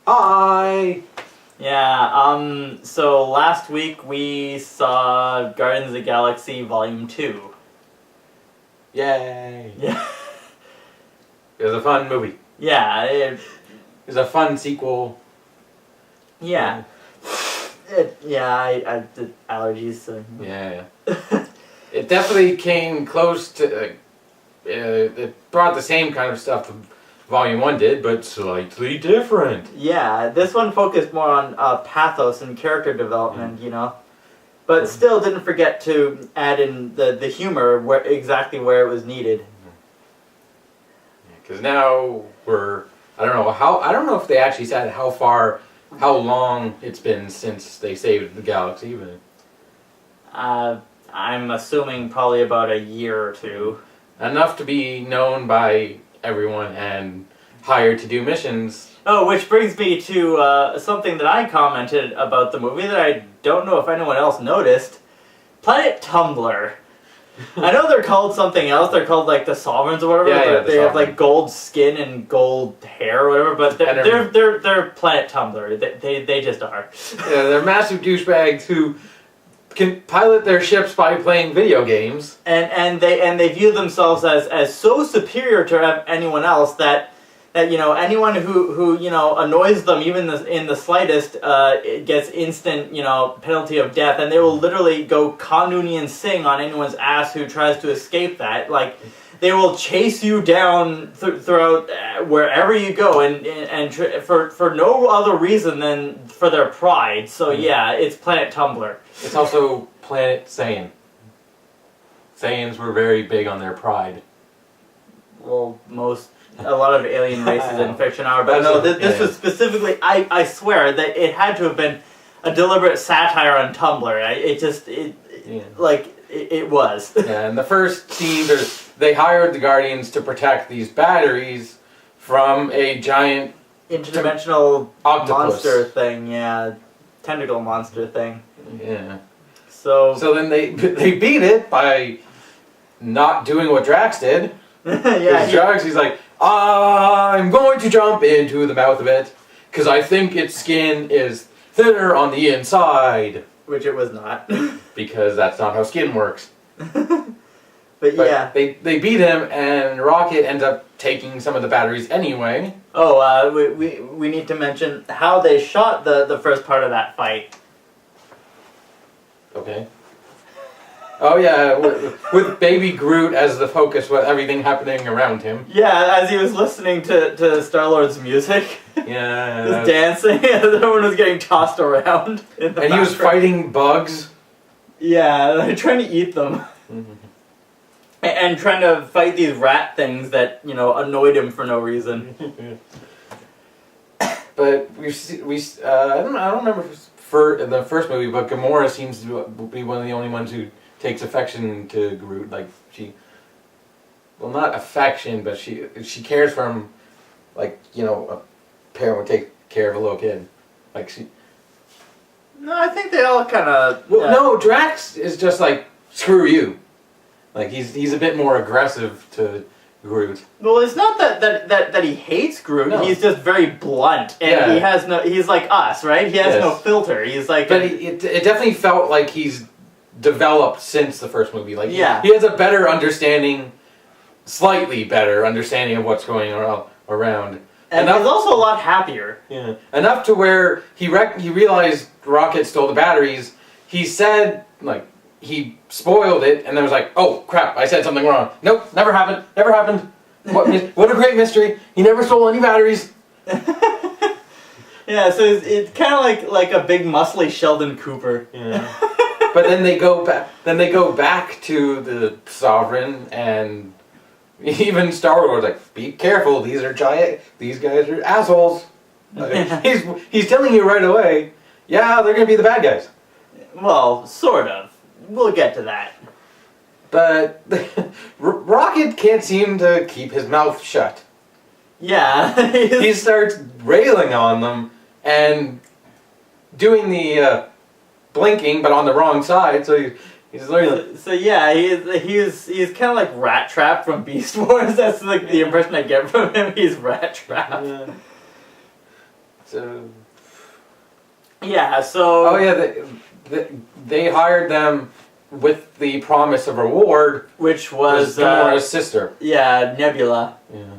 Hi! Yeah, so last week we saw Guardians of the Galaxy Volume 2. Yay! Yeah. It was a fun movie. Yeah, It was a fun sequel. yeah. I did allergies, so... Yeah. It definitely came close to... it brought the same kind of stuff Volume 1 did, but slightly different. Yeah, this one focused more on pathos and character development, you know? But still didn't forget to add in the humor exactly where it was needed. Because now we're... I don't know if they actually said how long it's been since they saved the galaxy, but... I'm assuming probably about a year or two. Enough to be known by everyone and hired to do missions. Oh, which brings me to something that I commented about the movie that I don't know if anyone else noticed. Planet Tumblr. I know they're called something else. They're called like the Sovereigns or whatever. Yeah, they have like gold skin and gold hair or whatever. But they're Planet Tumblr. They just are. Yeah, they're massive douchebags who can pilot their ships by playing video games. And they view themselves as so superior to anyone else that you know, anyone who you know annoys them even in the slightest gets instant, you know, penalty of death, and they will literally go Kanunian sing on anyone's ass who tries to escape that. Like, they will chase you down throughout wherever you go, and for no other reason than for their pride. So yeah, it's Planet Tumblr. It's also Planet Saiyan. Saiyans were very big on their pride. Well, a lot of alien races in fiction are, but no, this was specifically, I swear that it had to have been a deliberate satire on Tumblr. It was. Yeah, in the first scene, they hired the Guardians to protect these batteries from a giant interdimensional octopus monster thing, yeah. Tentacle monster thing. Yeah. So then they beat it by not doing what Drax did. Yeah. Drax, he's like, I'm going to jump into the mouth of it because I think its skin is thinner on the inside. Which it was not. Because that's not how skin works. But yeah. They beat him, and Rocket ends up taking some of the batteries anyway. Oh, we need to mention how they shot the first part of that fight. Okay. Oh yeah, with Baby Groot as the focus with everything happening around him. Yeah, as he was listening to Star-Lord's music. Yeah. Just dancing, as everyone was getting tossed around. And he was fighting bugs. Yeah, they're trying to eat them. Mm-hmm. And trying to fight these rat things that, you know, annoyed him for no reason. But I don't remember for in the first movie, but Gamora seems to be one of the only ones who takes affection to Groot. Like, not affection, but she cares for him, like, you know, a parent would take care of a little kid. Like, she... No, I think they all kind of... Well, no, Drax is just like, screw you. Like, he's a bit more aggressive to Groot. Well, it's not that he hates Groot. No. He's just very blunt, and he has no. He's like us, right? He has no filter. He's like. But it definitely felt like he's developed since the first movie. Like, he has a better understanding, slightly better understanding of what's going around. And he's also a lot happier. Yeah, enough to where he realized Rocket stole the batteries. He said, like, he spoiled it, and then was like, oh, crap, I said something wrong. Nope, never happened, never happened. What a great mystery. He never stole any batteries. Yeah, so it's kind of like a big muscly Sheldon Cooper. Yeah. But then they go back to the Sovereign, and even Star Wars like, be careful, these guys are assholes. He's telling you right away, yeah, they're gonna be the bad guys. Well, sort of. We'll get to that. But Rocket can't seem to keep his mouth shut. Yeah. He starts railing on them and doing the blinking, but on the wrong side. So he's literally. So yeah, he's kind of like Rat Trap from Beast Wars. That's like the impression I get from him. He's Rat Trap. Yeah. Yeah. So. Oh yeah, they hired them with the promise of reward, Which was Gamora's sister. Yeah, Nebula. Yeah.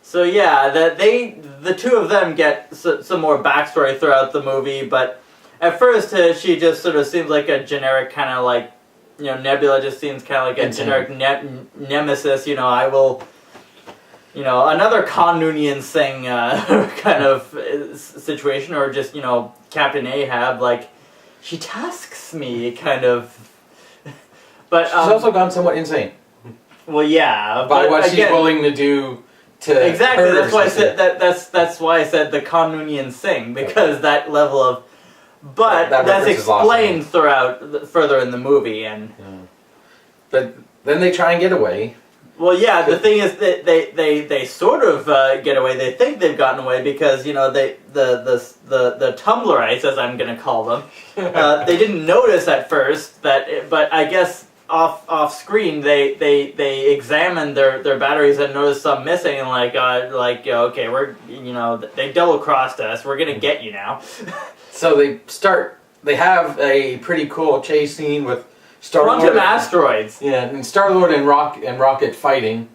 So yeah, the two of them get some more backstory throughout the movie, but at first she just sort of seems like a generic kind of like, Nebula just seems kind of like a generic nemesis. I will, another Kanunian thing kind of situation, or just Captain Ahab, like she tasks me kind of. But she's also gone somewhat insane. Well, yeah, by but what again, she's willing to do. Exactly. That's why I said that's why I said the Kanunian thing, because that level of, but that's explained further in the movie, and. Yeah. But then they try and get away. Well, yeah. The thing is that they sort of get away. They think they've gotten away because the Tumblrites, as I'm going to call them, they didn't notice at first but I guess. Off screen, they examined their batteries and noticed some missing, and okay, we're they double crossed us. We're gonna get you now. So they have a pretty cool chase scene with Star-Lord. Quantum asteroids. Yeah, and Star-Lord and Rocket fighting.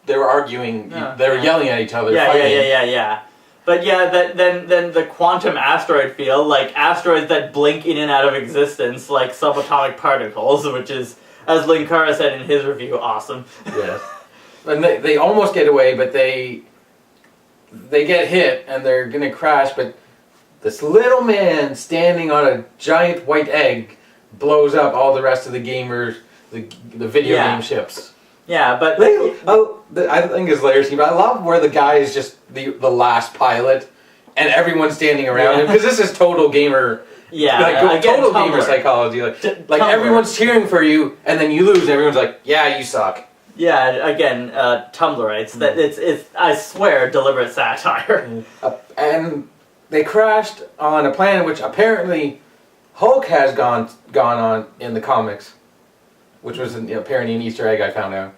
They were arguing. They were yelling at each other. Yeah. But yeah, then the quantum asteroid field, like asteroids that blink in and out of existence, like subatomic particles, which is, as Linkara said in his review, awesome. Yes. And they almost get away, but they get hit and they're gonna crash. But this little man standing on a giant white egg blows up all the rest of the gamers, the video game ships. Yeah, but I think it's hilarious, but I love where the guy is just the last pilot, and everyone's standing around him, because this is total gamer. Yeah, total gamer psychology. Like everyone's cheering for you, and then you lose, and everyone's like, "Yeah, you suck." Yeah, again, Tumblrites. That it's I swear, deliberate satire. And they crashed on a planet which apparently Hulk has gone on in the comics. Which was apparently an Easter egg I found out.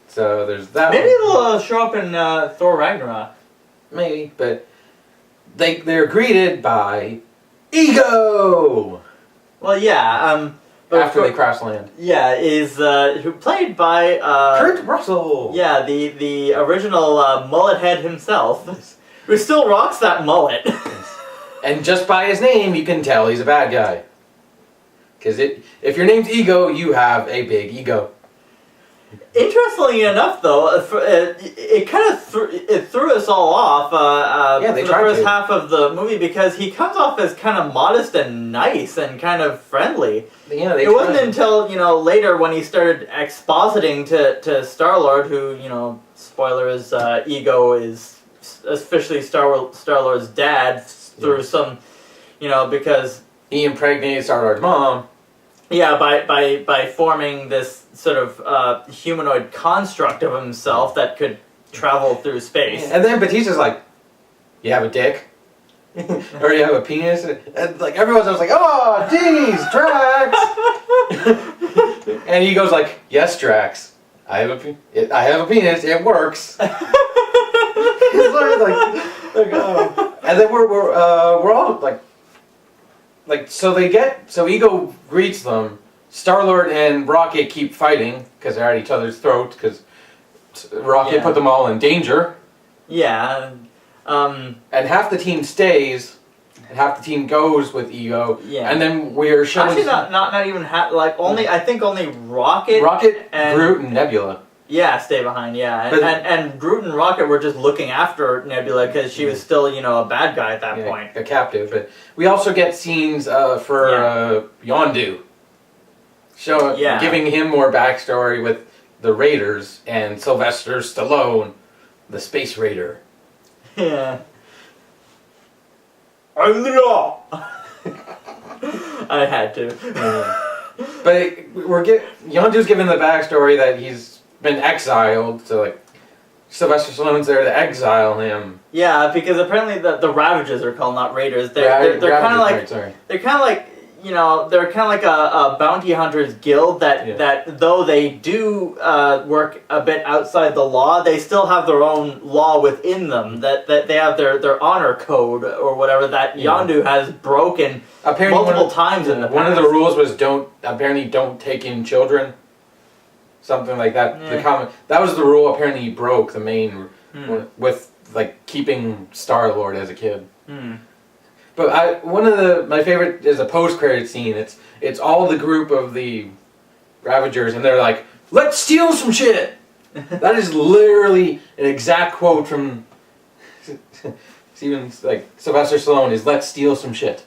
So there's that. Maybe they'll show up in Thor Ragnarok. Maybe, but they're greeted by Ego. Well, yeah. After they crash land. Yeah, is who played by Kurt Russell. Yeah, the original mullet head himself, who still rocks that mullet. And just by his name, you can tell he's a bad guy. Because if your name's Ego, you have a big ego. Interestingly enough, though, it kind of threw us all off for the first half of the movie, because he comes off as kind of modest and nice and kind of friendly. Yeah, it wasn't until later when he started expositing to Star-Lord, who spoiler is Ego is officially Star-Lord's dad through some because he impregnated Star-Lord's mom. Yeah, by forming this sort of humanoid construct of himself that could travel through space. And then Batista's like, "You have a dick? Or you have a penis?" And like everyone's just like, "Oh, geez, Drax!" And he goes like, "Yes, Drax. I have a penis. It works." It's like, oh. And then we're all so Ego greets them. Star-Lord and Rocket keep fighting because they're at each other's throats because Rocket put them all in danger. Yeah. And half the team stays, and half the team goes with Ego. Yeah. And then we're showing. Actually, not even half. Like only I think only Rocket, and Groot, and Nebula. Yeah, stay behind. Yeah, and Groot and Rocket were just looking after Nebula because she was still a bad guy at that point, a captive. But we also get scenes for Yondu, giving him more backstory with the Raiders and Sylvester Stallone, the Space Raider. Yeah. I had to. But Yondu's given the backstory that he's been exiled, so like Sylvester Stallone's there to exile him. Yeah, because apparently the Ravagers are called, not Raiders. They're kind of like they're kind of like they're kind of like a bounty hunters guild that though they do work a bit outside the law, they still have their own law within them. That they have their honor code or whatever that Yondu has broken multiple times in the past. One of the rules was don't take in children. Something like that. Yeah. That was the rule. Apparently, he broke the main with like keeping Star-Lord as a kid. But my favorite is a post-credit scene. It's all the group of the Ravagers, and they're like, "Let's steal some shit." That is literally an exact quote from Steven's, like Sylvester Stallone is "Let's steal some shit,"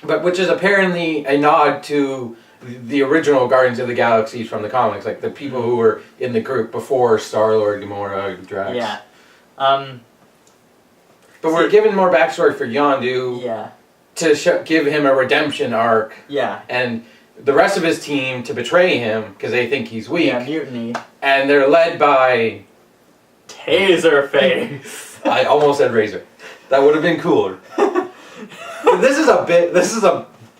but which is apparently a nod to the original Guardians of the Galaxy from the comics, like the people who were in the group before Star-Lord, Gamora, Drax. Yeah. But we're given more backstory for Yondu to give him a redemption arc. Yeah. And the rest of his team to betray him because they think he's weak. Yeah, mutiny. And they're led by... Taserface. I almost said Razor. That would have been cooler. But this is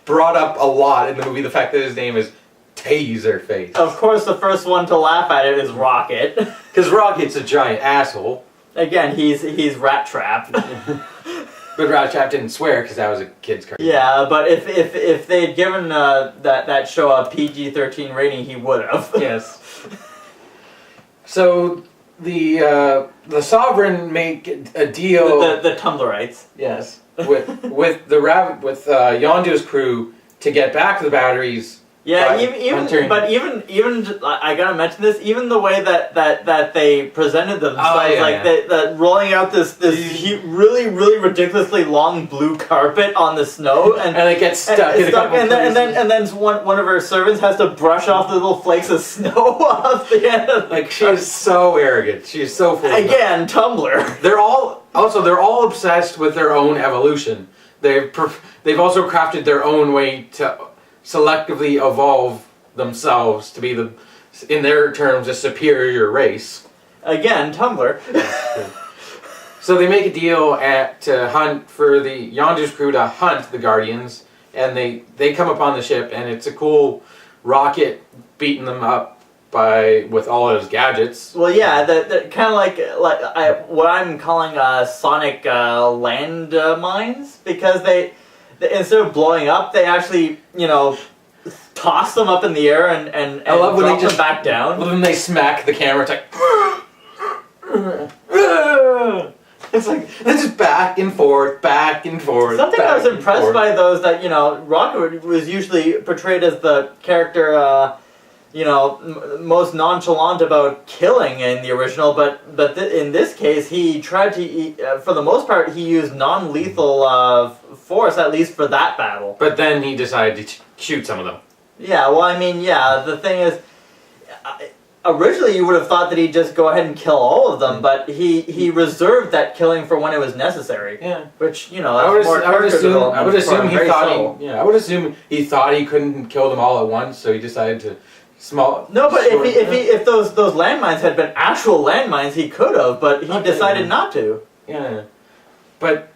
brought up a lot in the movie, the fact that his name is Taserface. Of course, the first one to laugh at it is Rocket. Because Rocket's a giant asshole. Again, he's Rat Trap. But Rat Trap didn't swear because that was a kid's cartoon. Yeah, but if they had given that show a PG-13 rating, he would have. Yes. So the Sovereign make a deal. The Tumblrites. Yes. With Yondu's crew to get back to the batteries. Yeah, even I gotta mention this. Even the way that they presented themselves, that rolling out this really ridiculously long blue carpet on the snow, and it gets stuck in a couple places. and then one of her servants has to brush off the little flakes of snow off the end. Like she is so arrogant. She is so full. Again, Tumblr. They're all obsessed with their own evolution. They've also crafted their own way to selectively evolve themselves to be in their terms, a superior race. Again, Tumblr. So they make a deal to hunt for the Yondu's crew to hunt the Guardians, and they come upon the ship, and it's a cool Rocket beating them up with all of his gadgets. Well, yeah, the kind of like what I'm calling sonic land mines, because they instead of blowing up, they actually, toss them up in the air and I love when drop they just them back down. When they smack the camera, it's like it's just back and forth, back and forth. Something I was impressed by those that Rocket was usually portrayed as the character most nonchalant about killing in the original, but in this case he tried to for the most part he used non-lethal force, at least for that battle. But then he decided to shoot some of them. Yeah, well, I mean, the thing is, originally you would have thought that he'd just go ahead and kill all of them, but he reserved that killing for when it was necessary. Yeah. Which, I would assume he thought he couldn't kill them all at once, so he decided to No, but if those landmines had been actual landmines, he could have, but he decided not to. Yeah. But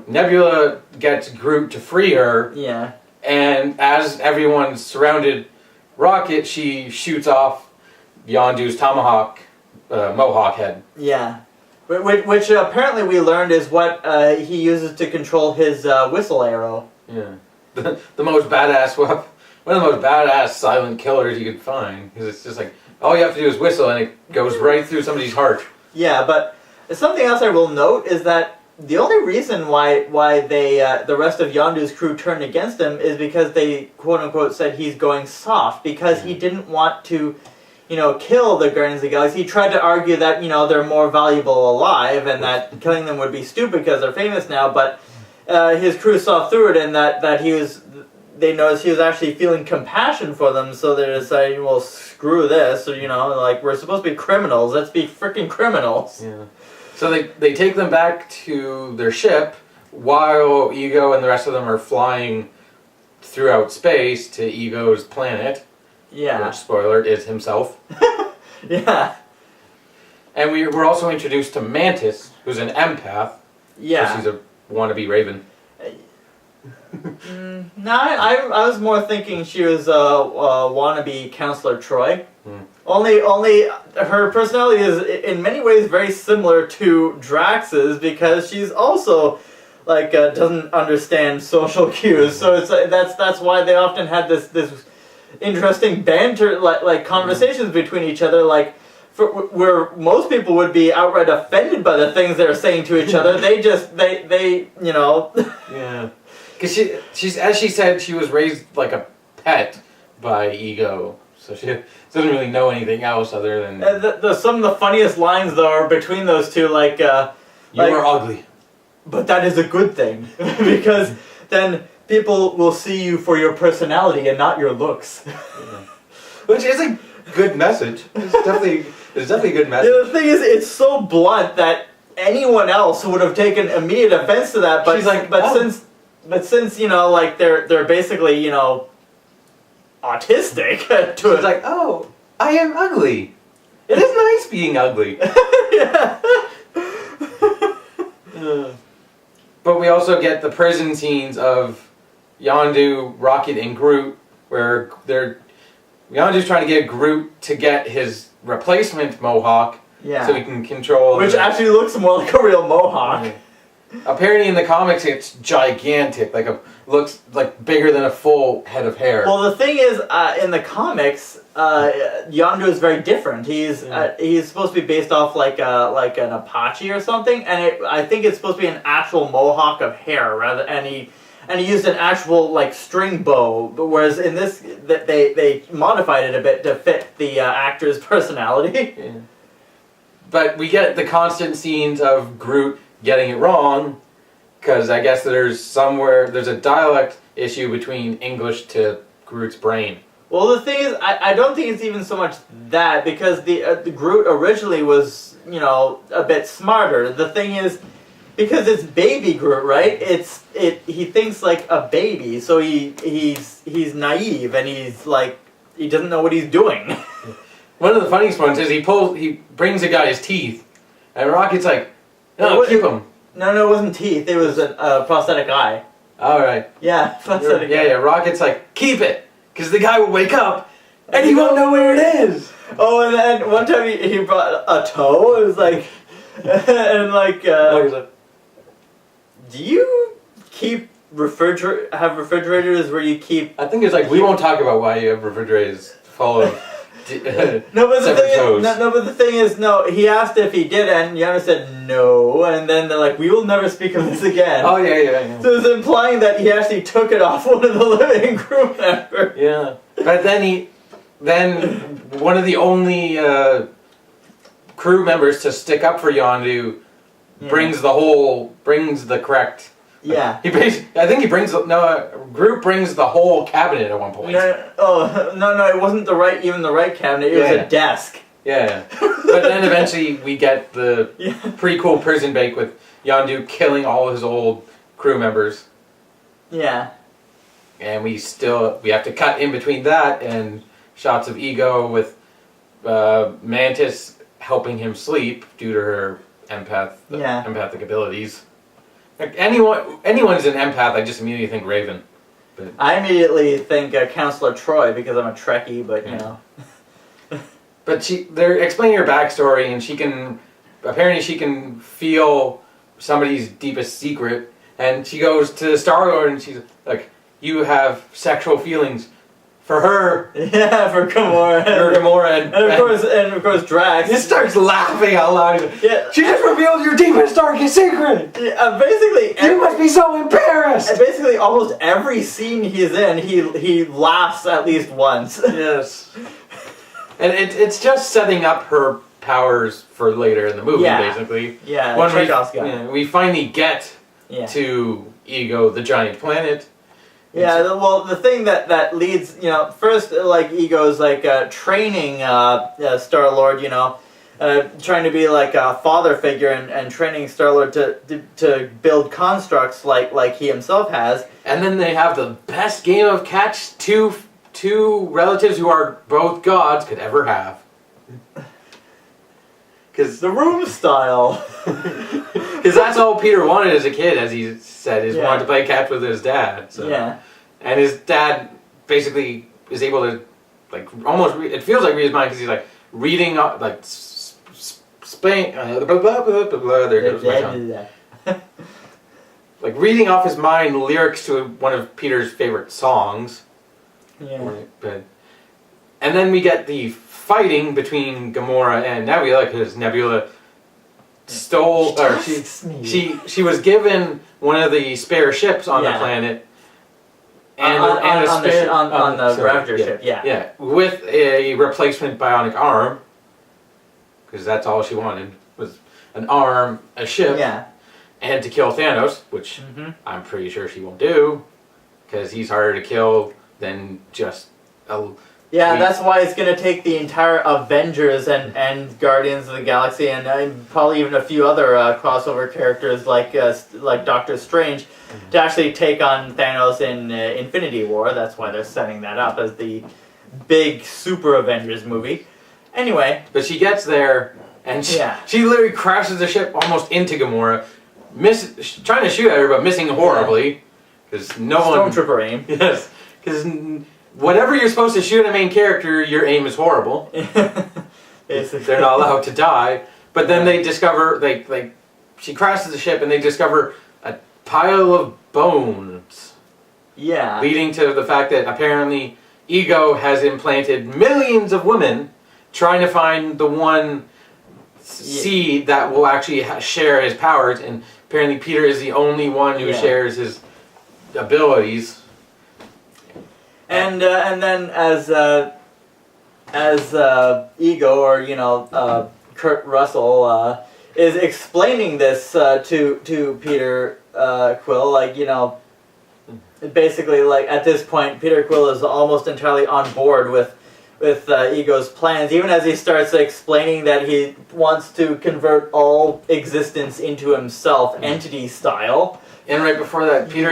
Nebula gets Groot to free her. Yeah. And as everyone's surrounded Rocket, she shoots off Yondu's tomahawk, mohawk head. Yeah. Which apparently we learned is what he uses to control his whistle arrow. Yeah. The most badass weapon. One of the most badass silent killers you could find. Because it's just like, all you have to do is whistle and it goes right through somebody's heart. Yeah, but something else I will note is that the only reason why they the rest of Yondu's crew turned against him is because they quote-unquote said he's going soft, because he didn't want to kill the Guardians of the Galaxy. He tried to argue that they're more valuable alive and that killing them would be stupid because they're famous now, but his crew saw through it, and that they noticed he was actually feeling compassion for them, so they decided, well, screw this, or we're supposed to be criminals, let's be freaking criminals. Yeah. So they take them back to their ship while Ego and the rest of them are flying throughout space to Ego's planet. Yeah. Which, spoiler, is himself. Yeah. And we're also introduced to Mantis, who's an empath. Yeah. So she's a wannabe Raven. No, I was more thinking she was a wannabe Counselor Troy. Only her personality is in many ways very similar to Drax's because she's also like doesn't understand social cues. So it's that's why they often had this interesting banter like conversations between each other where most people would be outright offended by the things they're saying to each other. They you know. Yeah. Because she's as she said, she was raised like a pet by Ego, so she doesn't really know anything else other than. Some of the funniest lines though are between those two, like you are ugly. But that is a good thing because then people will see you for your personality and not your looks. Yeah. Which is a good message. It's definitely a good message. Yeah, the thing is, it's so blunt that anyone else would have taken immediate offense to that. But she's like, since you know, like they're basically, you know, autistic to she's like, oh, I am ugly. It is nice being ugly. Yeah. But we also get the prison scenes of Yondu, Rocket, and Groot, where Yondu's trying to get Groot to get his replacement Mohawk, Yeah. so he can control. Which actually looks more like a real Mohawk. Yeah. Apparently in the comics it's gigantic, looks like bigger than a full head of hair. Well, the thing is, in the comics, Yondu is very different. He's supposed to be based off like an Apache or something, and I think it's supposed to be an actual mohawk of hair and he used an actual like string bow. But whereas in this, they modified it a bit to fit the actor's personality. Yeah. But we get the constant scenes of Groot getting it wrong, because I guess there's a dialect issue between English to Groot's brain. Well, the thing is, I don't think it's even so much that, because the Groot originally was, you know, a bit smarter. The thing is, because it's baby Groot, right? He thinks like a baby, so he's naive and he doesn't know what he's doing. One of the funniest ones is he brings a guy's teeth, and Rocket's like, no, keep him. No, it wasn't teeth. It was a prosthetic eye. All right. Yeah, prosthetic eye. Yeah. Rocket's like, keep it, because the guy will wake up and he won't know where it is. Oh, and then one time he brought a toe. It was like, and like, do you keep have refrigerators where you keep? I think it's like, we won't talk about why you have refrigerators full of. No, but the thing is, he asked if he did, and Yana said no, and then they're like, we will never speak of this again. Oh, yeah. So it's implying that he actually took it off one of the living crew members. Yeah. But then one of the only crew members to stick up for Yondu brings the correct. Yeah. Groot brings the whole cabinet at one point. No, it wasn't the right cabinet, it was a desk. Yeah. But then eventually we get the pretty cool prison break with Yondu killing all his old crew members. Yeah. And we have to cut in between that and shots of Ego with Mantis helping him sleep due to her empathic abilities. Like anyone's an empath, I just immediately think Raven. But I immediately think Counselor Troy because I'm a Trekkie, but you know. But they're explaining her backstory, and she can feel somebody's deepest secret, and she goes to Star-Lord and she's like, you have sexual feelings for her. Yeah, for Gamora. And of course Drax. He starts laughing out loud. Yeah. She just revealed your deepest, darkest secret. Yeah, basically, you must be so embarrassed. And basically, almost every scene he's in, he laughs at least once. Yes. And it's just setting up her powers for later in the movie, basically. Yeah. When we finally get to Ego, the giant planet. Yeah, well, the thing that leads, you know, first, like, Ego's, like, training Star-Lord, you know, trying to be, like, a father figure and training Star-Lord to build constructs like he himself has. And then they have the best game of catch two relatives who are both gods could ever have. The room style. Because that's all Peter wanted as a kid, as he said, is wanted to play catch with his dad. So. Yeah. And his dad basically is able to, like, almost, it feels like read his mind because he's, like, reading, like, there goes my tongue. Like, reading off his mind lyrics to one of Peter's favorite songs. Yeah. And then we get the fighting between Gamora and Nebula, because Nebula stole, or she was given one of the spare ships on the planet, and on the Ravager ship, yeah, with a replacement bionic arm, because that's all she wanted was an arm, a ship, and to kill Thanos, which I'm pretty sure she won't do, because he's harder to kill than just a. Yeah, that's why it's going to take the entire Avengers and Guardians of the Galaxy and probably even a few other crossover characters like Doctor Strange to actually take on Thanos in Infinity War. That's why they're setting that up as the big Super Avengers movie. Anyway. But she gets there and she literally crashes the ship almost into Gamora, trying to shoot at her but missing horribly. Because no one... Stormtrooper aim. Yes. Because... whatever you're supposed to shoot a main character, your aim is horrible. They're not allowed to die. But then they discover, she crashes the ship and they discover a pile of bones. Yeah. Leading to the fact that apparently Ego has implanted millions of women trying to find the one seed that will actually share his powers. And apparently Peter is the only one who shares his abilities. And then as Ego, or Kurt Russell is explaining this to Peter Quill, basically, like, at this point Peter Quill is almost entirely on board with Ego's plans, even as he starts explaining that he wants to convert all existence into himself, entity style. And right before that, Peter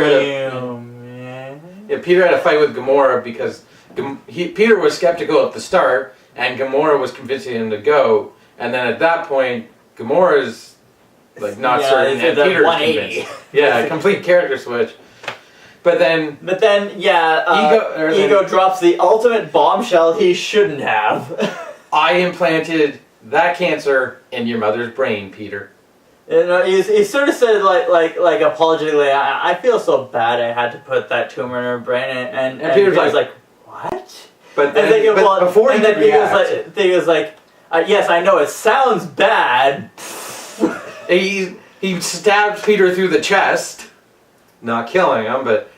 had a fight with Gamora because Peter was skeptical at the start, and Gamora was convincing him to go. And then at that point, Gamora's not certain, and Peter's convinced. Yeah, complete character switch. But then Ego drops the ultimate bombshell he shouldn't have. I implanted that cancer in your mother's brain, Peter. He sort of said like apologetically, I feel so bad I had to put that tumor in her brain, and Peter's like, what? But before he react, he was like, yes, I know it sounds bad. he stabs Peter through the chest, not killing him, but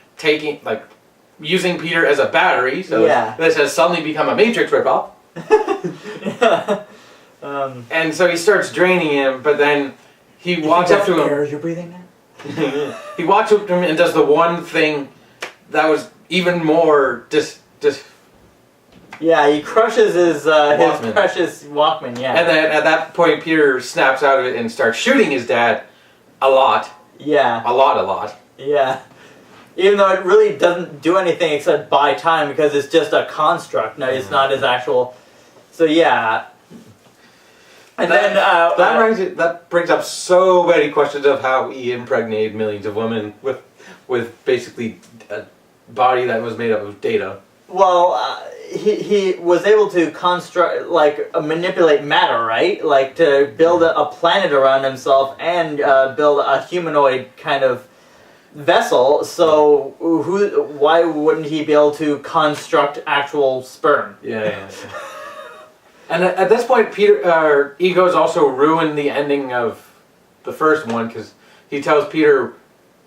using Peter as a battery. So this has suddenly become a Matrix ripoff. And so he starts draining him, but then. He walks up to him. Air you're breathing now? He walks up to him and does the one thing that was even more Yeah, he crushes his precious Walkman. Yeah. And then at that point, Peter snaps out of it and starts shooting his dad a lot. Yeah. A lot. Yeah. Even though it really doesn't do anything except buy time because it's just a construct. No, it's not his actual. So yeah. And that brings up so many questions of how he impregnated millions of women with basically a body that was made up of data. Well, he was able to manipulate matter, right? Like to build a planet around himself and build a humanoid kind of vessel. So why wouldn't he be able to construct actual sperm? Yeah. And at this point, Ego's also ruined the ending of the first one because he tells Peter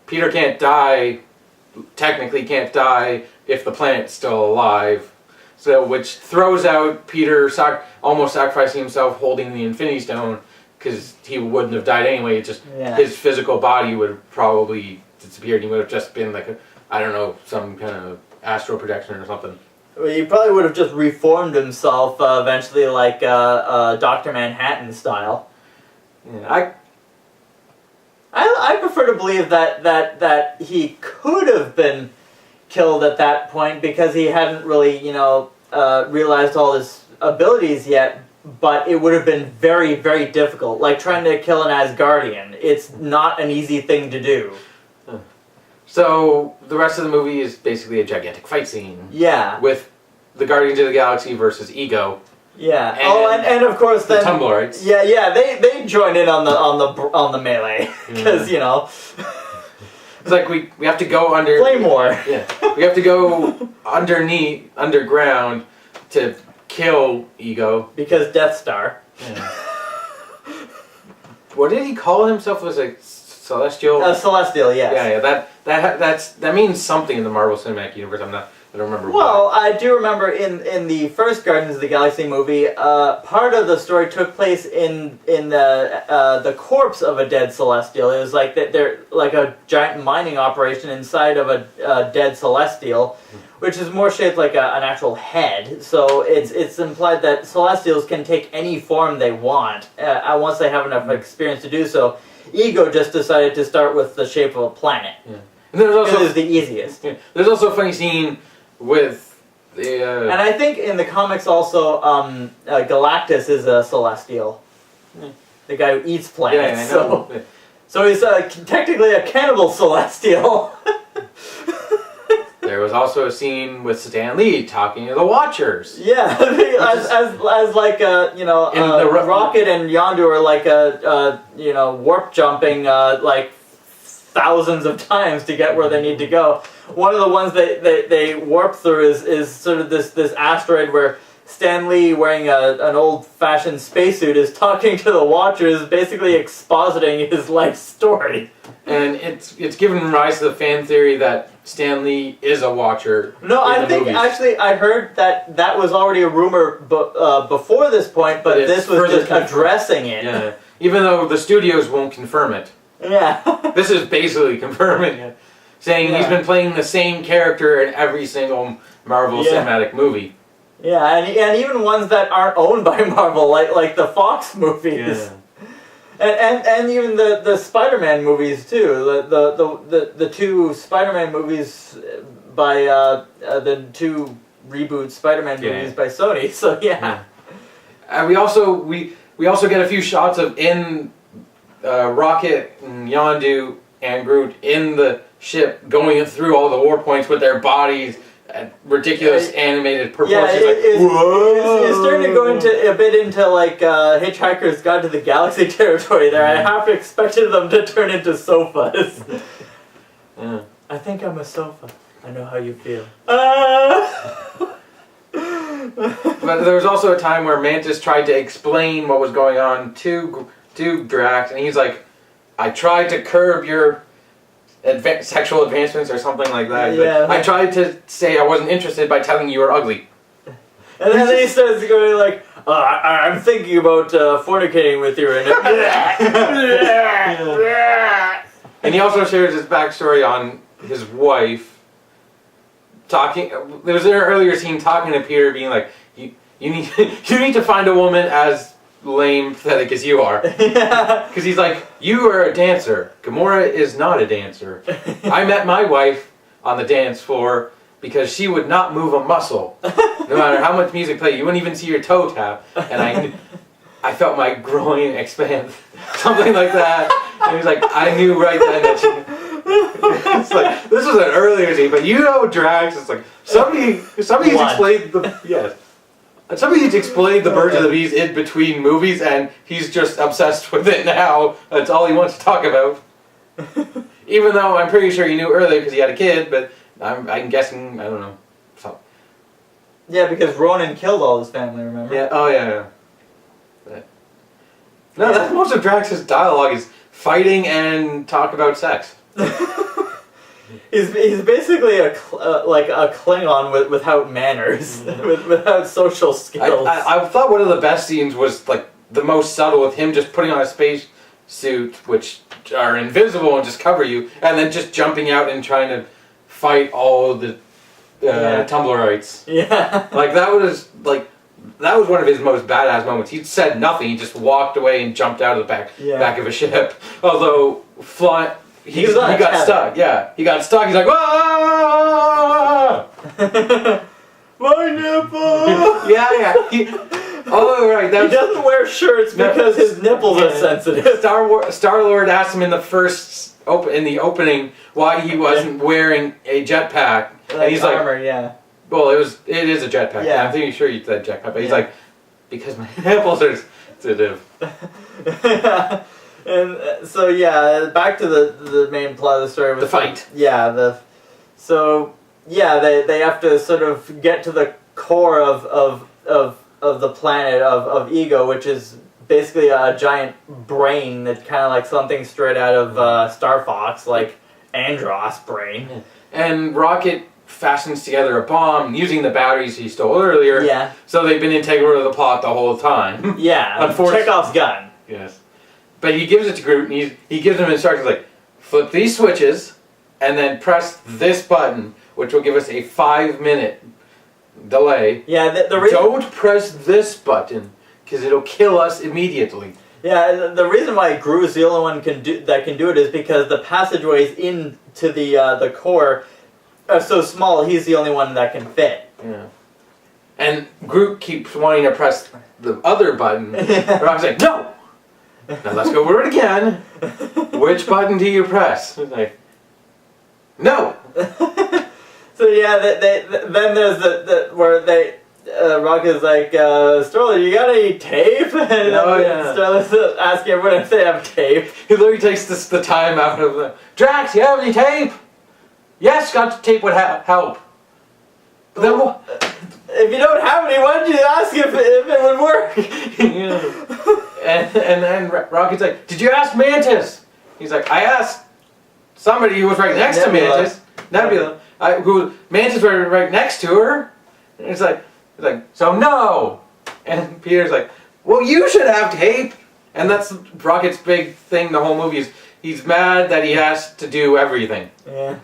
can't die, technically can't die if the planet's still alive. So, which throws out Peter almost sacrificing himself holding the Infinity Stone because he wouldn't have died anyway. It's just his physical body would have probably disappeared. He would have just been like some kind of astral projection or something. Well, he probably would have just reformed himself eventually, like Dr. Manhattan style. Yeah, I prefer to believe that he could have been killed at that point because he hadn't really realized all his abilities yet. but it would have been very, very difficult. Like trying to kill an Asgardian. It's not an easy thing to do. So the rest of the movie is basically a gigantic fight scene. Yeah. With the Guardians of the Galaxy versus Ego. Yeah. And of course the then Tumblrites. Yeah. They join in on the melee because you know. It's like we have to go under. Play more. Yeah. We have to go underground to kill Ego because Death Star. Yeah. What did he call himself? Was a celestial? Celestial, yes. Yeah. That means something in the Marvel Cinematic Universe. I don't remember. Well, I do remember in the first Guardians of the Galaxy movie, part of the story took place in the corpse of a dead Celestial. It was like that they're like a giant mining operation inside of a dead Celestial, which is more shaped like an actual head. So it's implied that Celestials can take any form they want once they have enough experience to do so. Ego just decided to start with the shape of a planet. Yeah. And there's also it's the easiest. Yeah. There's also a funny scene with the. And I think in the comics also, Galactus is a Celestial. The guy who eats planets. Yeah, I know. So he's technically a cannibal Celestial. There was also a scene with Stan Lee talking to the Watchers. Yeah, as like Rocket and Yondu are like warp jumping like thousands of times to get where they need to go. One of the ones they warp through is sort of this asteroid where Stan Lee, wearing an old-fashioned spacesuit, is talking to the Watchers, basically expositing his life story. And it's given rise to the fan theory that Stan Lee is a Watcher. No, I think actually I heard that was already a rumor before this point, but this was just addressing it. Yeah, even though the studios won't confirm it. Yeah. This is basically confirming it, saying he's been playing the same character in every single Marvel cinematic movie. Yeah, and even ones that aren't owned by Marvel, like the Fox movies. Yeah. And even the Spider-Man movies too. The two Spider-Man movies by the two reboot Spider-Man movies by Sony. So And we also get a few shots of Rocket and Yondu and Groot in the ship going through all the war points with their bodies at ridiculous animated proportions. It's starting to go into a bit into like Hitchhiker's Guide to the Galaxy territory there. I half expected them to turn into sofas. Yeah. I think I'm a sofa. I know how you feel. But there was also a time where Mantis tried to explain what was going on to Drax, and he's like, I tried to curb your sexual advancements or something like that. Yeah, I tried to say I wasn't interested by telling you were ugly. And then he starts going like, I'm thinking about fornicating with you right now. And he also shares his backstory on his wife talking. There was an earlier scene talking to Peter, being like, you need to find a woman as lame, pathetic as you are. Because he's like, you are a dancer. Gamora is not a dancer. I met my wife on the dance floor because she would not move a muscle. No matter how much music played, you wouldn't even see your toe tap. And I felt my groin expand. Something like that. And he's like, I knew right then that she... It's like, this was an earlier scene, but Drax, it's like, somebody's explained the... Yes. Somebody's explained the Birds of the Bees in between movies, and he's just obsessed with it now. That's all he wants to talk about. Even though I'm pretty sure he knew earlier because he had a kid, but I'm guessing, I don't know. So. Yeah, because Ronan killed all his family, remember? Yeah, oh yeah. But, no, that's most of Drax's dialogue is fighting and talk about sex. He's basically like a Klingon without manners, without social skills. I thought one of the best scenes was like the most subtle, with him just putting on a space suit, which are invisible and just cover you, and then just jumping out and trying to fight all of the Tumblrites. Yeah, like that was one of his most badass moments. He said nothing; he just walked away and jumped out of the back of a ship. Although He got stuck. Yeah, he got stuck. He's like, "Whoa!" My nipple. yeah. Oh, right. He doesn't wear shirts because his nipples are sensitive. Star-Lord asked him in the opening why he wasn't wearing a jetpack, and he's armor, yeah. Well, it is a jetpack. Yeah. I'm pretty sure you said jetpack, but he's like, because my nipples are sensitive. And so yeah, back to the main plot of the story. The fight. They have to sort of get to the core of the planet of Ego, which is basically a giant brain that's kind of like something straight out of Star Fox, like Andros brain. And Rocket fastens together a bomb using the batteries he stole earlier. Yeah. So they've been integral to the plot the whole time. Yeah. Chekhov's gun. Yes. But he gives it to Groot, and he gives him instructions like, flip these switches, and then press this button, which will give us a 5-minute delay. Yeah, the reason... Don't press this button, because it'll kill us immediately. Yeah, the reason why Groot's the only one that can do it is because the passageways into the core are so small, he's the only one that can fit. Yeah. And Groot keeps wanting to press the other button. Rock's like, no! Now let's go over it again. Which button do you press? It's like, no! So yeah, then there's where Rocket's like, Star-Lord, you got any tape? And Star-Lord's asking everyone if they have tape. He literally takes the time out of the, Drax, you have any tape? Yes, got tape would help. Then if you don't have any, why don't you ask if it would work? And then Rocket's like, did you ask Mantis? He's like, I asked somebody who was right next to Mantis. Nebula. Mantis was right next to her. And it's like, so no. And Peter's like, well, you should have tape. And that's Rocket's big thing the whole movie is he's mad that he has to do everything. Yeah.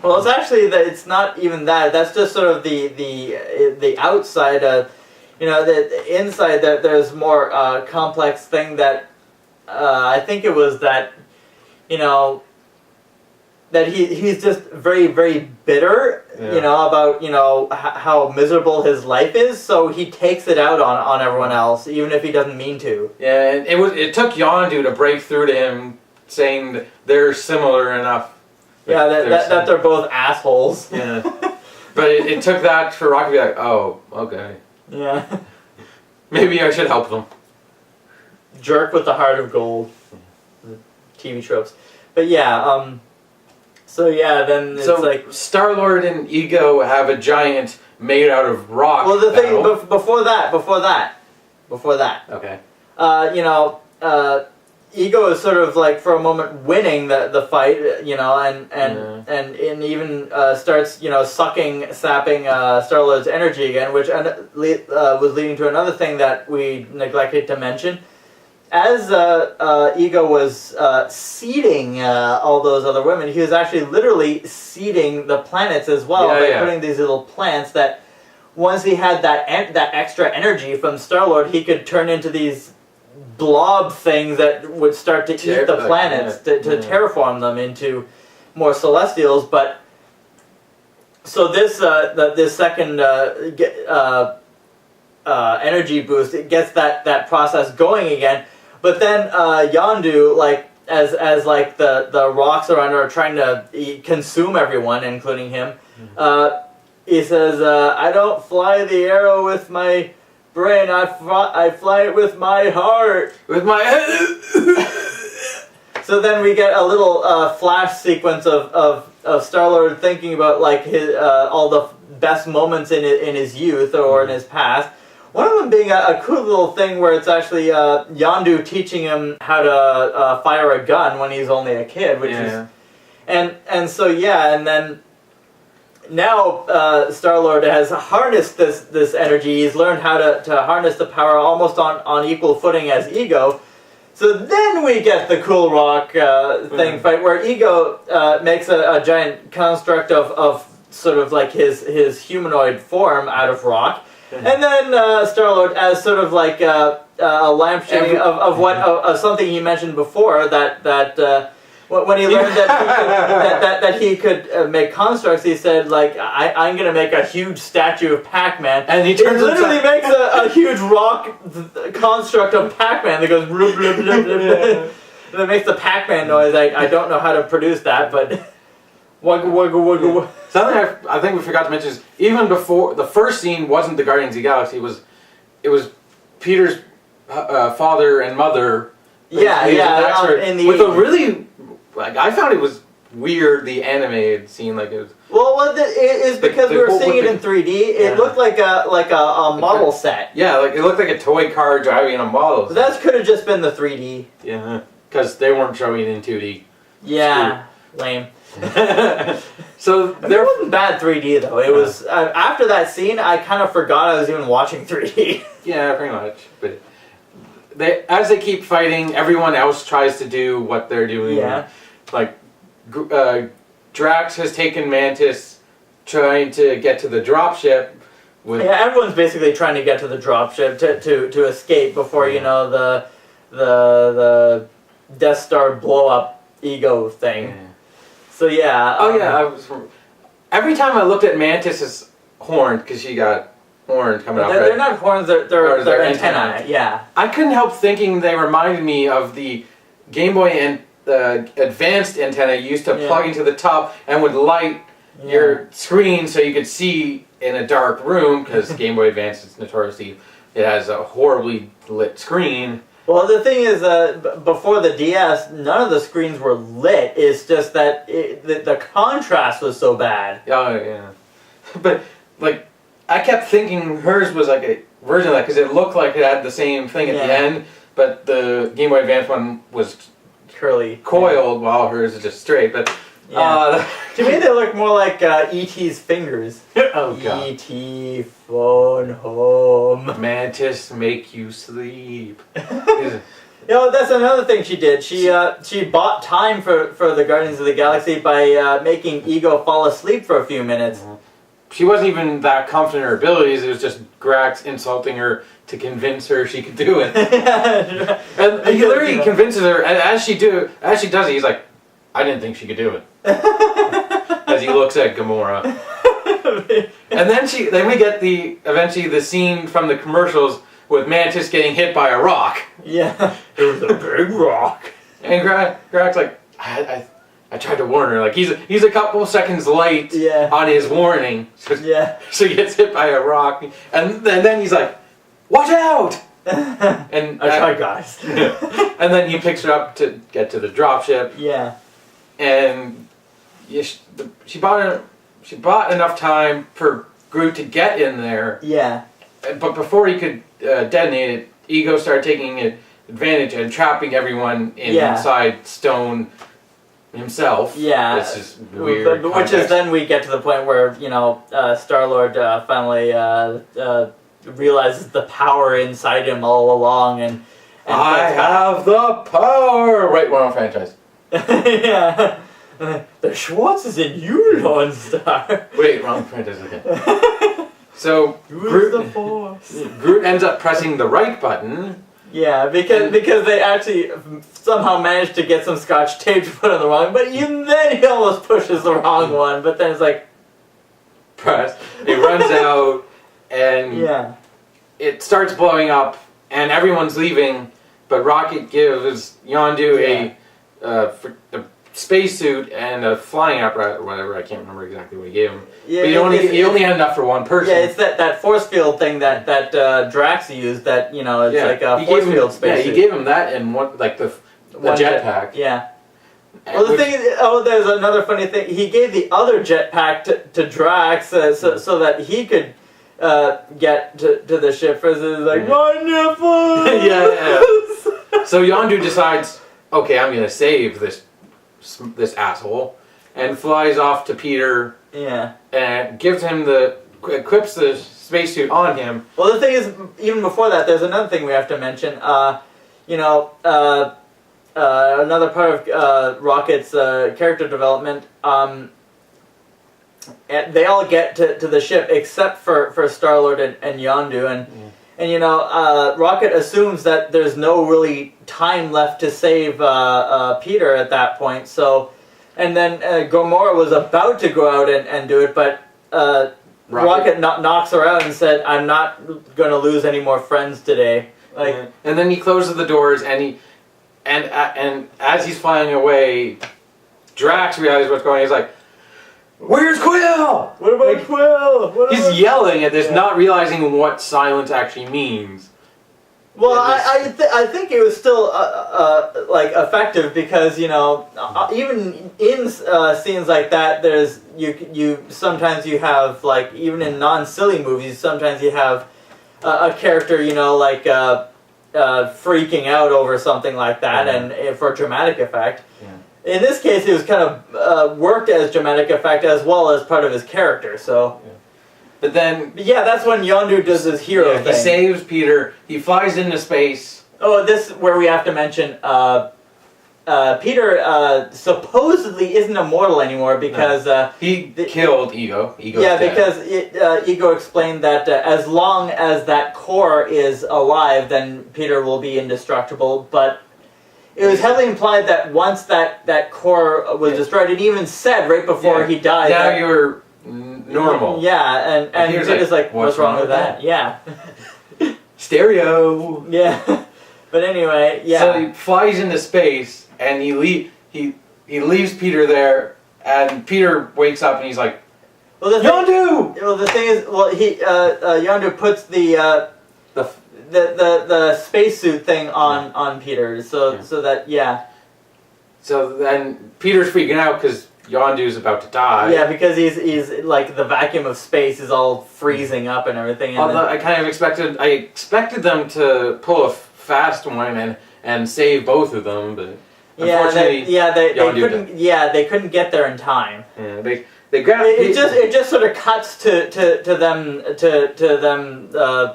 Well, it's actually that it's not even that. That's just sort of the outside. The inside. There's more complex thing that I think it was that that he's just very, very bitter. Yeah. About how miserable his life is. So he takes it out on everyone else, even if he doesn't mean to. Yeah, and it took Yondu to break through to him, saying that they're similar enough. Yeah, that they're both assholes. Yeah. But it took that for Rocky to be like, oh, okay. Yeah. Maybe I should help them. Jerk with the heart of gold. TV tropes. But yeah, so yeah, then it's like... Star-Lord and Ego have a giant made out of rock. Well, the battle. thing, before that. Okay. Ego is sort of like for a moment winning the fight, and even starts sapping Star-Lord's energy again, which was leading to another thing that we neglected to mention. As Ego was seeding all those other women, he was actually literally seeding the planets as well by putting these little plants that once he had that extra energy from Star-Lord, he could turn into these blob things that would start to eat the planets to terraform them into more celestials. But so this this second energy boost, it gets that process going again. But then Yondu, like as the rocks around her are trying to consume everyone, including him, he says, "I don't fly the arrow with my brain, I fly it with my heart." With my head. So then we get a little flash sequence of Star-Lord thinking about like his all the best moments in his youth or in his past. One of them being a cool little thing where it's actually Yondu teaching him how to fire a gun when he's only a kid, which is and so and then. Now Star-Lord has harnessed this energy. He's learned how to harness the power almost on equal footing as Ego. So then we get the cool rock thing fight where Ego makes a giant construct of sort of like his humanoid form out of rock. And then Star-Lord as sort of like a lampshade of something he mentioned before that when he learned that he could make constructs, he said, like, I'm going to make a huge statue of Pac-Man. And he turns literally makes a huge rock construct of Pac-Man that goes blub, blub, blub, blub, blub. And it makes the Pac-Man noise. I don't know how to produce that, but wugga wugga wugga wugga. Something I think we forgot to mention is even before the first scene wasn't the Guardians of the Galaxy. It was Peter's father and mother. Yeah, in the with 80s. A really, like, I found it was weird, the animated scene, like it was. Well, it is because we were seeing it in 3D. It looked like a model set. Yeah, like it looked like a toy car driving a model. But that could have just been the 3D. Yeah, because they weren't showing it in 2D. Yeah, lame. So there wasn't bad 3D though. It was after that scene, I kind of forgot I was even watching 3D. Yeah, pretty much. But as they keep fighting, everyone else tries to do what they're doing. Yeah. Like Drax has taken Mantis, trying to get to the dropship. Everyone's basically trying to get to the dropship to escape before you know the Death Star blow up ego thing. Yeah. So yeah. Oh yeah. Every time I looked at Mantis's horn, because she got horns coming out. They're not horns. They're antennae. Yeah. I couldn't help thinking they reminded me of the Game Boy and advanced antenna you used to plug into the top and would light your screen so you could see in a dark room, because Game Boy Advance is notoriously, it has a horribly lit screen. Well, the thing is, before the DS, none of the screens were lit. It's just that the contrast was so bad. Oh, yeah. But, like, I kept thinking hers was like a version of that, because it looked like it had the same thing at the end, but the Game Boy Advance one was curly, coiled, while hers is just straight. But to me, they look more like E.T.'s fingers. Oh god. E.T. phone home. Mantis make you sleep. You know, that's another thing she did. She bought time for the Guardians of the Galaxy by making Ego fall asleep for a few minutes. She wasn't even that confident in her abilities. It was just Grax insulting her to convince her she could do it. And he literally convinces her, and as she does it, he's like, I didn't think she could do it. As he looks at Gamora. And then we get eventually the scene from the commercials with Mantis getting hit by a rock. Yeah. It was a big rock. And Grax like, I tried to warn her. Like he's a couple seconds late on his warning. So he gets hit by a rock, and then he's like, "Watch out!" And I tried, guys. And then he picks her up to get to the dropship. Yeah. And she bought enough time for Groot to get in there. Yeah. But before he could detonate it, Ego started taking advantage and trapping everyone inside Stone himself. Yeah. This is weird. Which is then we get to the point where, you know, Star-Lord finally realizes the power inside him all along, and I have the power! Right, we're on franchise. Yeah. The Schwartz is in you, Lone Star. Wait, wrong franchise again. So Groot ends up pressing the right button. Yeah, because they actually somehow managed to get some scotch tape to put on the wrong, but even then he almost pushes the wrong one, but then it's like, press. It runs out, and it starts blowing up, and everyone's leaving, but Rocket gives Yondu a spacesuit and a flying apparatus, or whatever. I can't remember exactly what he gave him. Yeah, but he only had enough for one person. Yeah, it's that force field thing that Drax used. That, you know, it's like a force field spacesuit. Yeah, he gave him that and one, like the jetpack. Yeah. Well, the thing is, there's another funny thing. He gave the other jetpack to Drax so that he could get to the ship. First, it's like, my nipples! Yeah. So Yondu decides, okay, I'm gonna save this asshole, and flies off to Peter. Yeah. And equips the spacesuit on him. Well, the thing is, even before that, there's another thing we have to mention. Another part of Rocket's character development. They all get to the ship except for Star-Lord and Yondu, Rocket assumes that there's no really time left to save Peter at that point. So, and then Gamora was about to go out and do it, but Rocket knocks her out and said, "I'm not going to lose any more friends today." And then he closes the doors, and as he's flying away, Drax realizes what's going on. He's like, "Where's Quill? What about Quill?" He's yelling at this, not realizing what silence actually means. Well, I think it was still effective because even in scenes like that, there's you sometimes you have even in non-silly movies, sometimes you have a character freaking out over something like that, and for dramatic effect. Yeah. In this case, it was kind of worked as dramatic effect as well as part of his character. So. Yeah. But then... that's when Yondu does his hero thing. He saves Peter, he flies into space. Oh, this is where we have to mention, Peter supposedly isn't immortal anymore because... he killed Ego. Because Ego explained that as long as that core is alive, then Peter will be indestructible, but... It was heavily implied that once that core was destroyed, it even said right before he died... Now you're... normal. Yeah, and Peter's like, what's wrong with that? Yeah. Stereo. Yeah. But anyway, yeah. So he flies into space, and he leaves Peter there, and Peter wakes up and he's like, Yondu! Well, the thing is, Yondu puts the spacesuit thing on Peter, so that, So then Peter's freaking out because Yondu's about to die. Yeah, because he's like the vacuum of space is all freezing up and everything. And I kind of expected them to pull a fast one and save both of them, but unfortunately, they couldn't get there in time. Yeah, they grabbed it just sort of cuts to them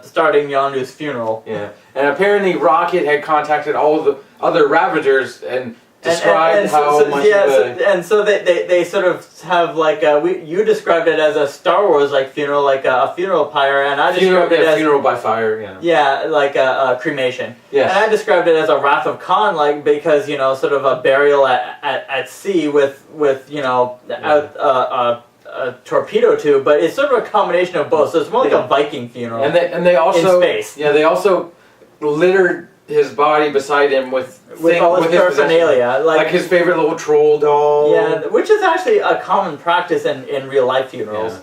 starting Yondu's funeral. Yeah, and apparently Rocket had contacted all the other Ravagers and described how much so they sort of have you described it as a Star Wars funeral, like a funeral pyre, and I described it as funeral by fire, like a cremation. Yes. And I described it as a Wrath of Khan, because sort of a burial at sea with a torpedo tube, but it's sort of a combination of both. So it's more like a Viking funeral. And they also in space. Yeah, they also littered his body beside him with all his paraphernalia, like his favorite little troll doll. Yeah, which is actually a common practice in real life funerals. Yeah.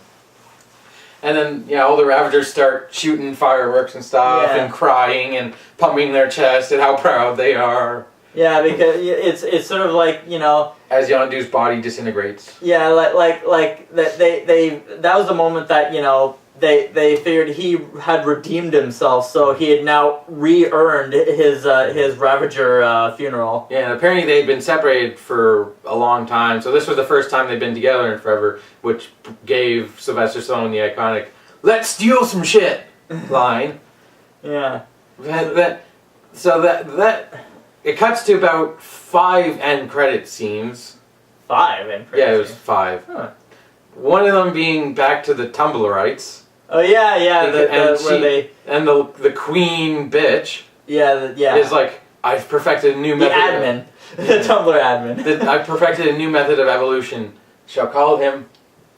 And then all the Ravagers start shooting fireworks and stuff and crying and pumping their chest at how proud they are. Yeah, because it's sort of as Yondu's body disintegrates. Yeah, like that that was the moment that they figured he had redeemed himself, so he had now re-earned his Ravager funeral. Yeah, and apparently they had been separated for a long time, so this was the first time they'd been together in forever, which gave Sylvester Stallone the iconic "Let's steal some shit" line. Yeah. So it cuts to about 5 end credit scenes. 5 end credits? Yeah, it was 5. Huh. One of them being back to the Tumblrites. Oh yeah, the queen bitch. Is like, I've perfected a new method. The Tumblr admin. I've perfected a new method of evolution. Shall call him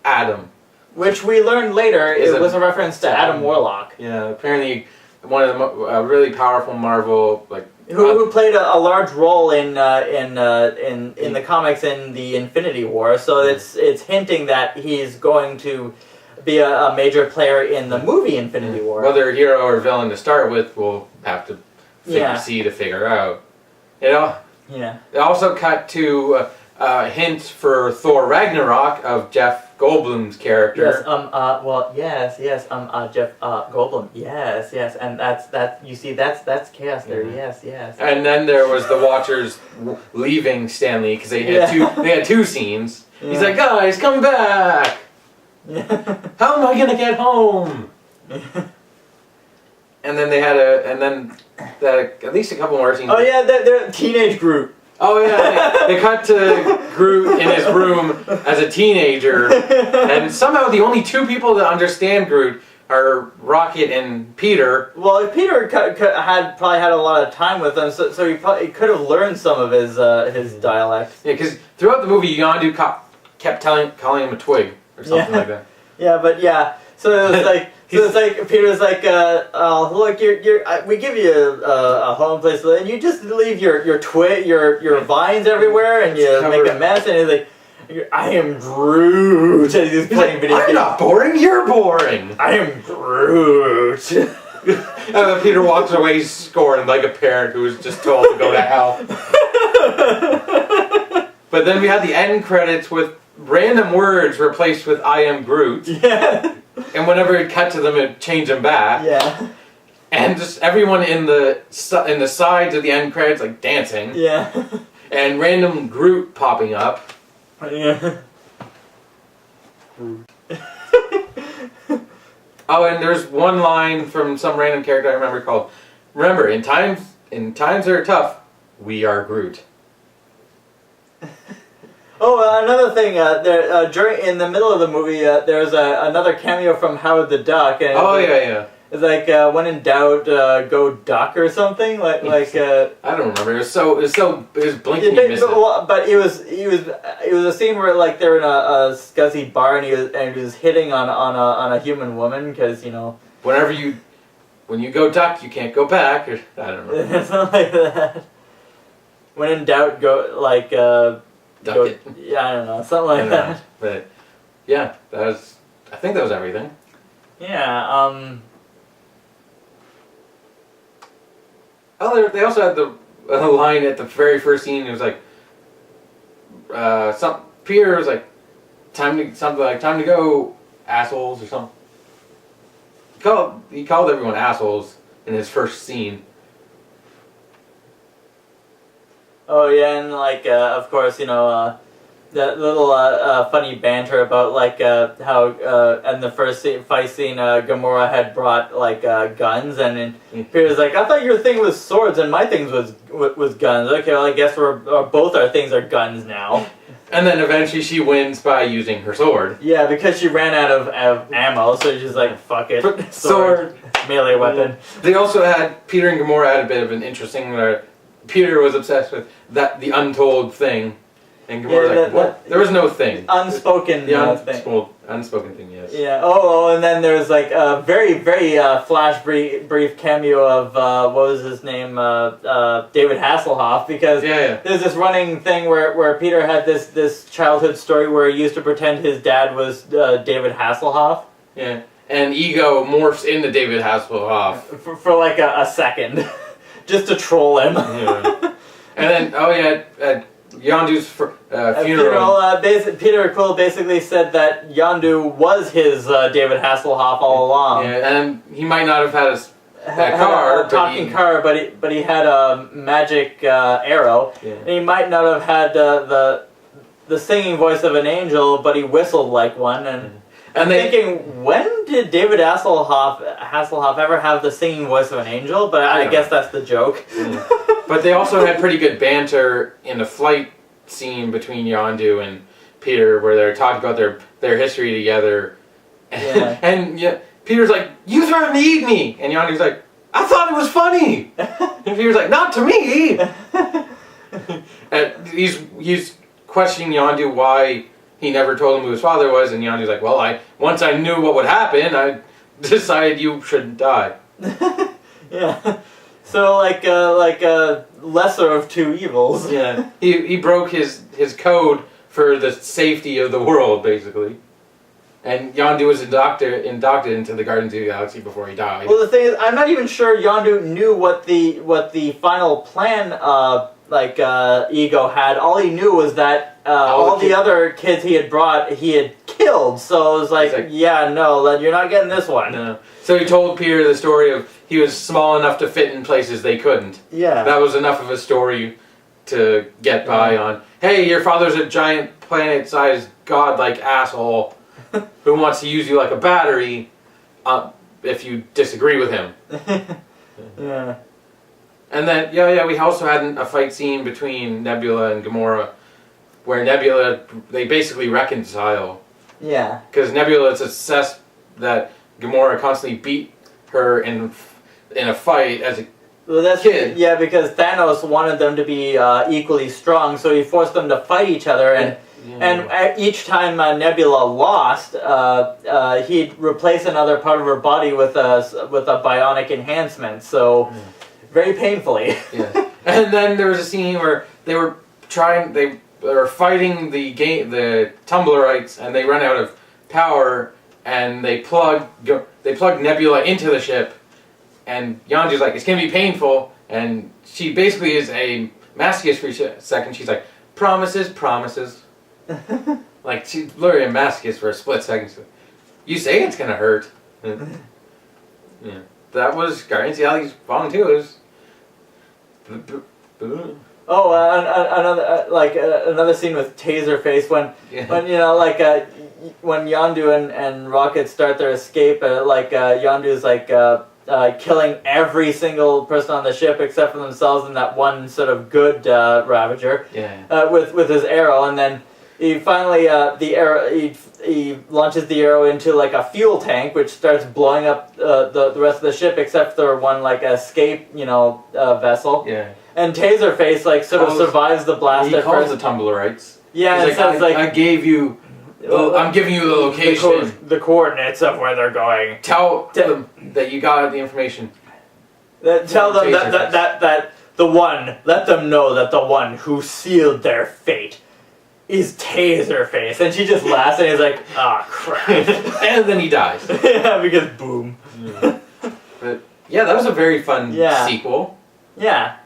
Adam. Which we learned later was a reference to Adam Warlock. Yeah, apparently one of the really powerful Marvel who played a large role in the comics in the Infinity War. So it's hinting that he's going to be a major player in the movie Infinity War. Whether hero or villain to start with, we'll have to figure out. Yeah. It also cut to a hint for Thor Ragnarok of Jeff Goldblum's character. Yes. Jeff Goldblum. Yes, and that's chaos there. Yes. And then there was the Watchers leaving Stanley because they had two scenes. Yeah. He's like, guys, come back. How am I gonna get home? And then they had at least a couple more scenes. Oh yeah, they're teenage Groot. Oh yeah, they cut to Groot in his room as a teenager, and somehow the only two people that understand Groot are Rocket and Peter. Well, Peter probably had a lot of time with them, so he could have learned some of his dialect. Yeah, because throughout the movie, Yondu kept calling him a twig or something like that. Yeah, but yeah. So it was like. So it's like Peter's like, look, we give you a home place, and you just leave your vines everywhere, and you make a mess. And he's like, I am Groot. And he's playing video games. I'm not boring. You're boring. I am Groot. And then Peter walks away scorned like a parent who was just told to go to hell. But then we had the end credits with random words replaced with "I am Groot." Yeah. And whenever it cut to them, it'd change them back. Yeah. And just everyone in the sides of the end credits like dancing. Yeah. And random Groot popping up. Yeah. Oh, and there's one line from some random character I remember called, "Remember, in times that are tough, we are Groot." Oh, another thing. In the middle of the movie, there's another cameo from Howard the Duck. And yeah. It's like when in doubt, go duck or something. Like I don't remember. It was blinking. But it was a scene where like they're in a scuzzy bar and he was hitting on a human woman because when you go duck, you can't go back. Or I don't know. Something like that. When in doubt, go like. Duck it. Yeah, I don't know, something like that. But yeah, I think that was everything. Yeah. Oh, they also had the line at the very first scene. It was like, Peter was like, time to go, assholes, or something. He called everyone assholes in his first scene. Oh yeah, and like of course that little funny banter about like how in the first fight scene Gamora had brought like guns, and then Peter's like, I thought your thing was swords and my thing was guns. Okay, well I guess both our things are guns now. And then eventually she wins by using her sword. Yeah, because she ran out of ammo, so she's like, fuck it, sword melee weapon. They also had Peter and Gamora had a bit of an interesting. Peter was obsessed with the untold thing, and Gamora's like, what? There was no thing. Unspoken thing. Unspoken thing, yes. Yeah. Oh, and then there's like a very, very flash brief cameo of what was his name, David Hasselhoff, because there's this running thing where Peter had this childhood story where he used to pretend his dad was David Hasselhoff. Yeah. And Ego morphs into David Hasselhoff for like a second. Just to troll him. Yeah. And then, at Yondu's funeral. Peter Quill basically said that Yondu was his David Hasselhoff all along. Yeah, and he might not have had a car, car, but he had a magic arrow, and he might not have had the singing voice of an angel, but he whistled like one. And I'm thinking, when did David Hasselhoff ever have the singing voice of an angel? But I guess that's the joke. But they also had pretty good banter in the flight scene between Yondu and Peter, where they're talking about their history together. Yeah. And Peter's like, "You threatened to eat me," and Yondu's like, "I thought it was funny." And Peter's like, "Not to me." And he's questioning Yondu why he never told him who his father was, and Yondu's like, "Well, once I knew what would happen, I decided you shouldn't die." Yeah. So like a lesser of two evils. Yeah. He broke his code for the safety of the world, basically. And Yondu was inducted into the Guardians of the Galaxy before he died. Well, the thing is, I'm not even sure Yondu knew what the final plan Ego had. All he knew was that all the other kids he had brought, he had killed. So it was like, yeah, no, you're not getting this one. No. So he told Peter the story of he was small enough to fit in places they couldn't. Yeah. That was enough of a story to get by on. Hey, your father's a giant planet-sized godlike asshole who wants to use you like a battery if you disagree with him. Yeah. And then, we also had a fight scene between Nebula and Gamora where Nebula, they basically reconcile. Yeah. Because Nebula is obsessed that Gamora constantly beat her in a fight as a Well, that's kid. Yeah, because Thanos wanted them to be equally strong, so he forced them to fight each other, and each time Nebula lost, he'd replace another part of her body with a bionic enhancement. So very painfully. Yeah. And then there was a scene where they were fighting the Tumblerites, and they run out of power, and they plug Nebula into the ship, and Yondu's like, it's gonna be painful, and she basically is a masochist for a second. She's like, promises. Like, she's literally a masochist for a split second. She's like, you say it's gonna hurt. Yeah. That was Guardians of the Galaxy Volume 2. It was... Another scene with Taserface when when Yondu and Rocket start their escape, Yondu's killing every single person on the ship except for themselves and that one sort of good Ravager with his arrow, and then he finally he launches the arrow into a fuel tank, which starts blowing up the rest of the ship except for one escape vessel. Yeah. And Taserface survives the blast. He calls the Tumblerites. Yeah, he's I gave you. I'm giving you the location, the coordinates of where they're going. Tell them that you got the information. Tell them that the one. Let them know that the one who sealed their fate is Taserface. And she just laughs and he's like, "Ah, crap!" And then he dies. Yeah, because boom. Yeah. But yeah, that was a very fun sequel. Yeah.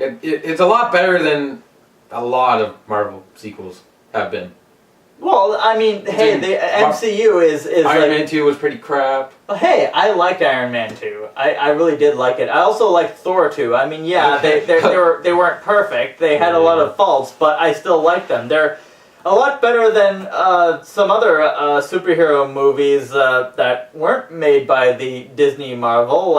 It's a lot better than a lot of Marvel sequels have been. Well, I mean, hey, the MCU is Iron Man 2 was pretty crap. Hey, I liked Iron Man 2. I really did like it. I also liked Thor 2. I mean, yeah, they weren't perfect. They had a lot of faults, but I still liked them. They're a lot better than some other superhero movies that weren't made by the Disney Marvel,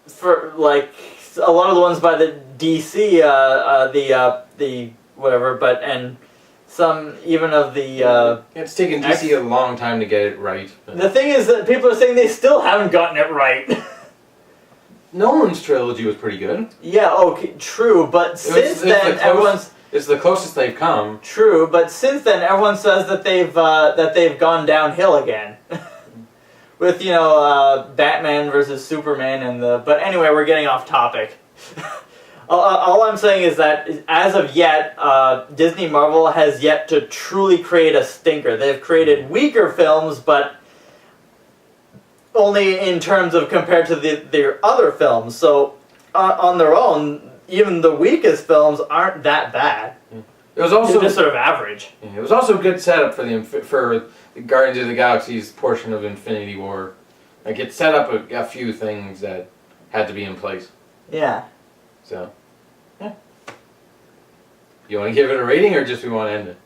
for a lot of the ones by the DC, the whatever, and some even of the. It's taken DC a long time to get it right. The thing is that people are saying they still haven't gotten it right. Nolan's trilogy was pretty good. Yeah, okay, true, but since then everyone's. It's the closest they've come. True, but since then everyone says that they've gone downhill again. With Batman versus Superman but anyway, we're getting off topic. All I'm saying is that as of yet, Disney Marvel has yet to truly create a stinker. They've created weaker films, but only in terms of compared to their other films. So on their own, even the weakest films aren't that bad. It was also they're just sort of average. It was also a good setup for the Guardians of the Galaxy's portion of Infinity War. It set up a few things that had to be in place. Yeah. So, yeah. You want to give it a rating, or just we want to end it?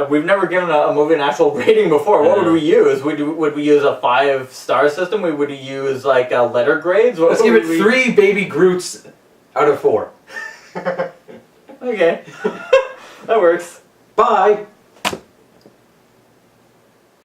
We've never given a movie an actual rating before. What would we use? Would we use a 5-star system? Would we use letter grades? Let's give it 3 baby Groots out of 4. Okay. That works. Bye.